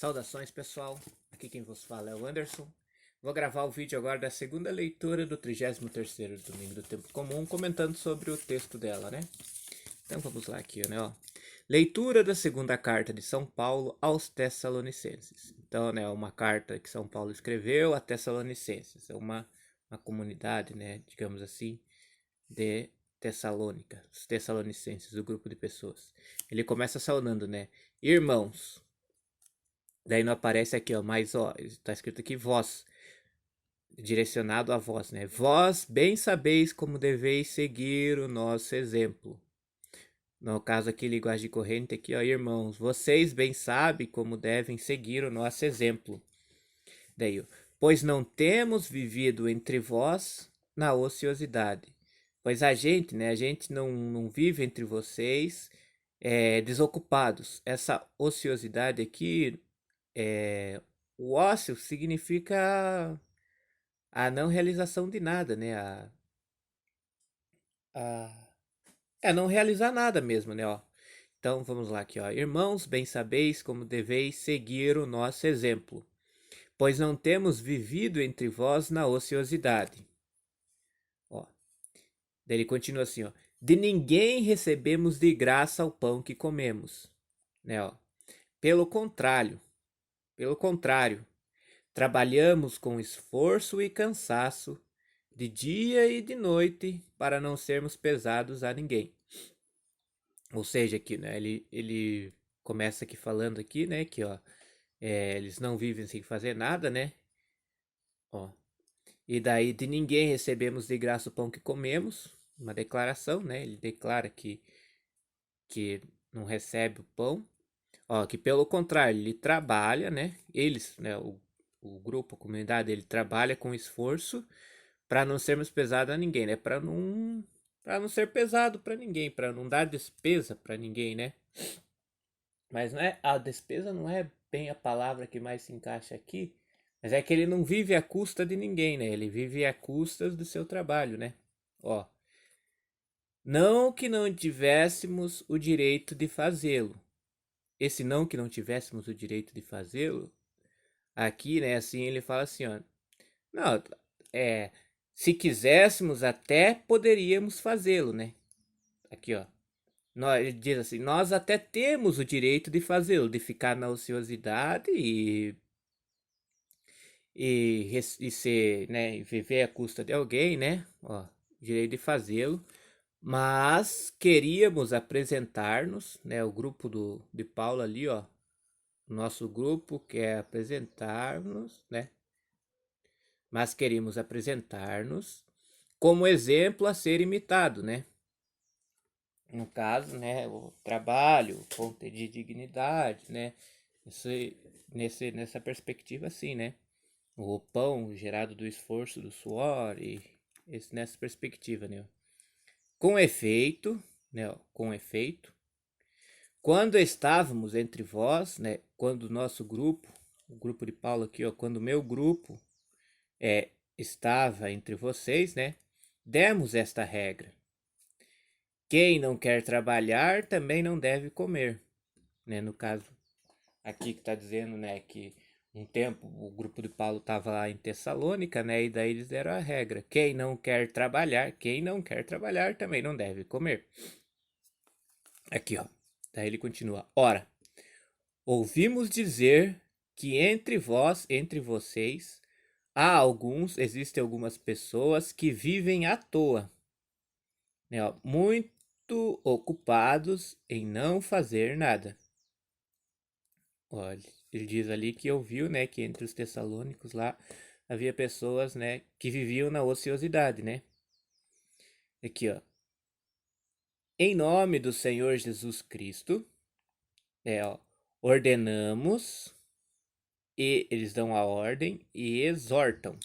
Saudações, pessoal. Aqui quem vos fala é o Anderson. Vou gravar o vídeo agora da segunda leitura do 33º Domingo do Tempo Comum, comentando sobre o texto dela, né? Então vamos lá aqui, né, ó. Leitura da segunda carta de São Paulo aos Tessalonicenses. Então, né, uma carta que São Paulo escreveu a Tessalonicenses. É uma comunidade, né, digamos assim, de Tessalônica, os Tessalonicenses, o grupo de pessoas. Ele começa saudando, né? Irmãos. Daí não aparece aqui, ó, mas ó, tá escrito aqui vós, direcionado a vós, né? Vós bem sabeis como deveis seguir o nosso exemplo. No caso aqui, linguagem corrente aqui, ó, irmãos, vocês bem sabem como devem seguir o nosso exemplo. Daí, ó, pois não temos vivido entre vós na ociosidade. Pois a gente, né, a gente não vive entre vocês desocupados. Essa ociosidade aqui, o ócio significa a não realização de nada, né? A, não realizar nada mesmo, né? Ó. Então vamos lá aqui, ó. Irmãos, bem sabeis como deveis seguir o nosso exemplo, pois não temos vivido entre vós na ociosidade. Ó. Daí ele continua assim, ó. De ninguém recebemos de graça o pão que comemos, né? Ó. Pelo contrário, trabalhamos com esforço e cansaço, de dia e de noite, para não sermos pesados a ninguém. Ou seja, aqui, né, ele começa aqui falando aqui, né, que ó, eles não vivem sem fazer nada, né? Ó. E daí de ninguém recebemos de graça o pão que comemos, uma declaração, né? Ele declara que não recebe o pão, ó, que pelo contrário, ele trabalha, né? Eles, né, o grupo, a comunidade, ele trabalha com esforço para não sermos pesados a ninguém, né? Para não ser pesado para ninguém, para não dar despesa para ninguém, né? Mas não é, a despesa não é bem a palavra que mais se encaixa aqui, mas é que ele não vive à custa de ninguém, né? Ele vive à custas do seu trabalho, né? Ó, não que não tivéssemos o direito de fazê-lo. Esse não que não tivéssemos o direito de fazê-lo, aqui, né, assim ele fala assim, ó, não, é, se quiséssemos até poderíamos fazê-lo, né? Aqui, ó. Ele diz assim: nós até temos o direito de fazê-lo, de ficar na ociosidade e ser, né, viver à custa de alguém, né? Ó, direito de fazê-lo. Mas queríamos apresentar-nos, né? O grupo de Paulo ali, ó. O nosso grupo quer apresentar-nos, né? Mas queríamos apresentar-nos como exemplo a ser imitado, né? No caso, né, o trabalho, fonte de dignidade, né, nessa perspectiva assim, né, o pão gerado do esforço, do suor e nessa perspectiva, né, com efeito, né, com efeito, quando estávamos entre vós, né, quando o nosso grupo, o grupo de Paulo aqui, ó, quando o meu grupo estava entre vocês, né, demos esta regra: quem não quer trabalhar também não deve comer, né? No caso aqui que está dizendo, né, que um tempo o grupo de Paulo estava lá em Tessalônica, né, e daí eles deram a regra: quem não quer trabalhar também não deve comer. Aqui, ó. Daí ele continua: ora, ouvimos dizer que entre vocês, existem algumas pessoas que vivem à toa, né, ó, muito ocupados em não fazer nada. Olha, ele diz ali que ouviu, né, que entre os tessalônicos lá havia pessoas, né, que viviam na ociosidade, né? Aqui, ó. Em nome do Senhor Jesus Cristo, ó, ordenamos e eles dão a ordem e exortam.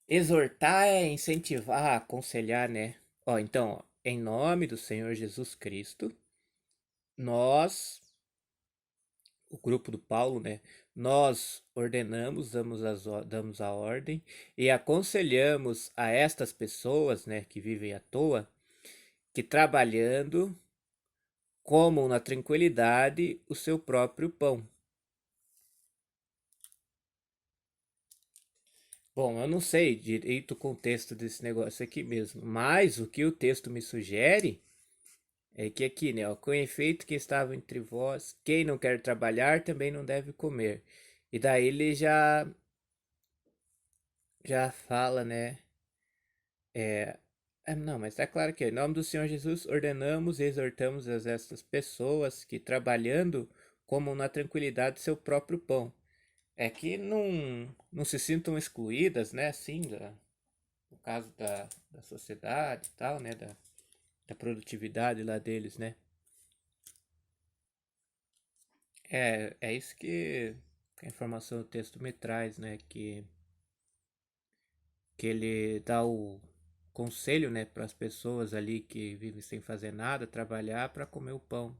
Exortar é incentivar, aconselhar, né? Ó, então, ó, em nome do Senhor Jesus Cristo, nós, o grupo do Paulo, né? Nós ordenamos, damos a ordem e aconselhamos a estas pessoas, né, que vivem à toa, que trabalhando comam na tranquilidade o seu próprio pão. Bom, eu não sei direito o contexto desse negócio aqui mesmo, mas o que o texto me sugere é que aqui, né, ó, com efeito que estava entre vós, quem não quer trabalhar também não deve comer. E daí ele já fala, né, não, mas tá claro que em nome do Senhor Jesus ordenamos e exortamos estas pessoas que trabalhando comam na tranquilidade seu próprio pão. É que não se sintam excluídas, né, assim, no caso da sociedade e tal, né, da produtividade lá deles, né. É isso que a informação do texto me traz, né, que ele dá o conselho, né, para as pessoas ali que vivem sem fazer nada, trabalhar para comer o pão,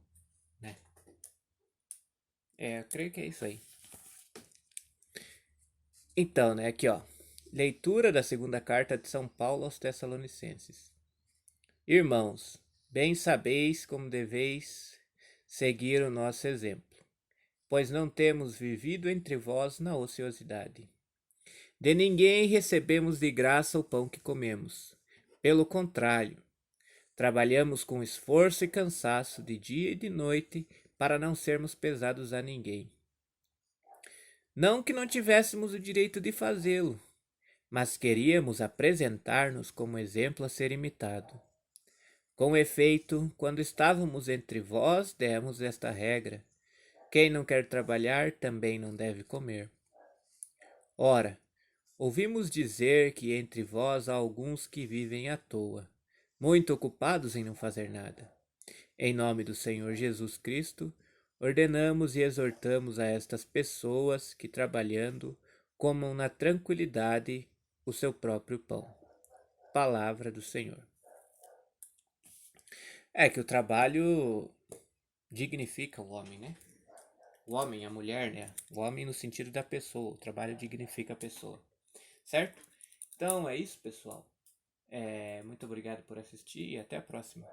né. Eu creio que é isso aí. Então, né, aqui ó, leitura da segunda carta de São Paulo aos Tessalonicenses. Irmãos, bem sabeis como deveis seguir o nosso exemplo, pois não temos vivido entre vós na ociosidade. De ninguém recebemos de graça o pão que comemos. Pelo contrário, trabalhamos com esforço e cansaço de dia e de noite para não sermos pesados a ninguém. Não que não tivéssemos o direito de fazê-lo, mas queríamos apresentar-nos como exemplo a ser imitado. Com efeito, quando estávamos entre vós, demos esta regra: quem não quer trabalhar também não deve comer. Ora, ouvimos dizer que entre vós há alguns que vivem à toa, muito ocupados em não fazer nada. Em nome do Senhor Jesus Cristo, ordenamos e exortamos a estas pessoas que, trabalhando, comam na tranquilidade o seu próprio pão. Palavra do Senhor. É que o trabalho dignifica o homem, né? O homem, a mulher, né? O homem no sentido da pessoa. O trabalho dignifica a pessoa. Certo? Então é isso, pessoal. Muito obrigado por assistir e até a próxima.